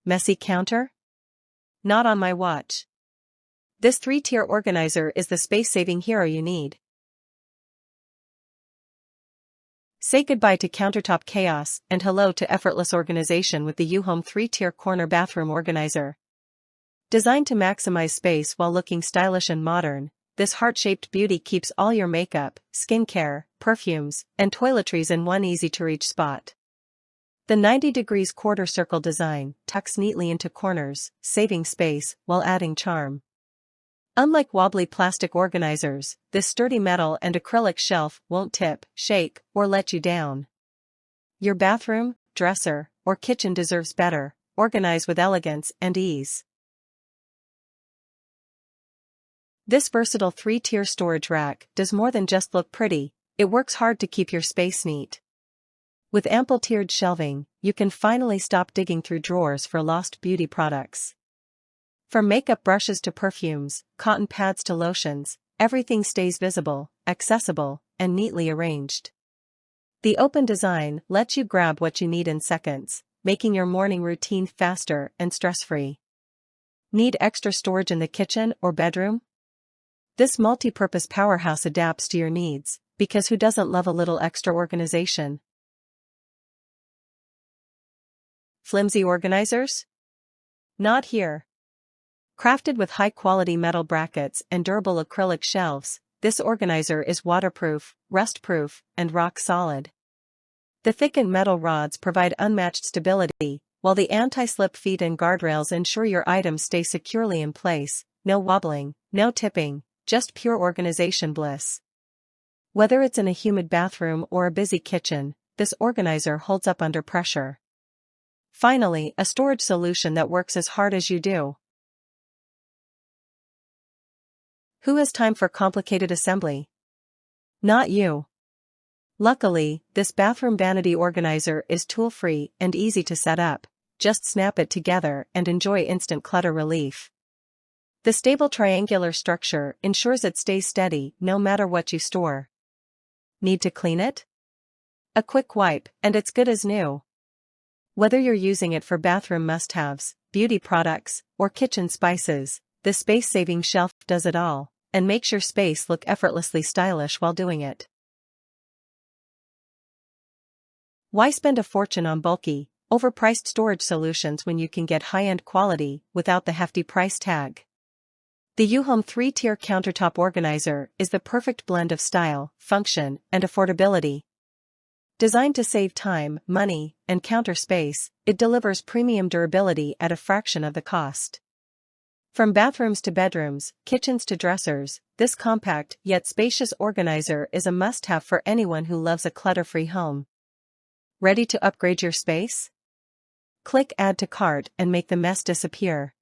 Messy counter? Not on my watch. This 3-tier organizer is the space-saving hero you need. Say goodbye to countertop chaos and hello to effortless organization with the EUHOME 3-tier corner bathroom organizer. Designed to maximize space while looking stylish and modern, this heart-shaped beauty keeps all your makeup, skincare, perfumes, and toiletries in one easy-to-reach spot. The 90° quarter circle design tucks neatly into corners, saving space while adding charm. Unlike wobbly plastic organizers, this sturdy metal and acrylic shelf won't tip, shake, or let you down. Your bathroom, dresser, or kitchen deserves better. Organize with elegance and ease. This versatile 3-tier storage rack does more than just look pretty, it works hard to keep your space neat. With ample tiered shelving, you can finally stop digging through drawers for lost beauty products. From makeup brushes to perfumes, cotton pads to lotions, everything stays visible, accessible, and neatly arranged. The open design lets you grab what you need in seconds, making your morning routine faster and stress-free. Need extra storage in the kitchen or bedroom? This multi-purpose powerhouse adapts to your needs, because who doesn't love a little extra organization? Flimsy organizers? Not here. Crafted with high-quality metal brackets and durable acrylic shelves, this organizer is waterproof, rust-proof, and rock-solid. The thickened metal rods provide unmatched stability, while the anti-slip feet and guardrails ensure your items stay securely in place. No wobbling, no tipping, just pure organization bliss. Whether it's in a humid bathroom or a busy kitchen, this organizer holds up under pressure. Finally, a storage solution that works as hard as you do. Who has time for complicated assembly? Not you. Luckily, this bathroom vanity organizer is tool-free and easy to set up. Just snap it together and enjoy instant clutter relief. The stable triangular structure ensures it stays steady no matter what you store. Need to clean it? A quick wipe, and it's good as new. Whether you're using it for bathroom must-haves, beauty products, or kitchen spices, the space-saving shelf does it all, and makes your space look effortlessly stylish while doing it. Why spend a fortune on bulky, overpriced storage solutions when you can get high-end quality without the hefty price tag? The EUHOME 3-tier countertop organizer is the perfect blend of style, function, and affordability. Designed to save time, money, and counter space, it delivers premium durability at a fraction of the cost. From bathrooms to bedrooms, kitchens to dressers, this compact yet spacious organizer is a must-have for anyone who loves a clutter-free home. Ready to upgrade your space? Click Add to Cart and make the mess disappear.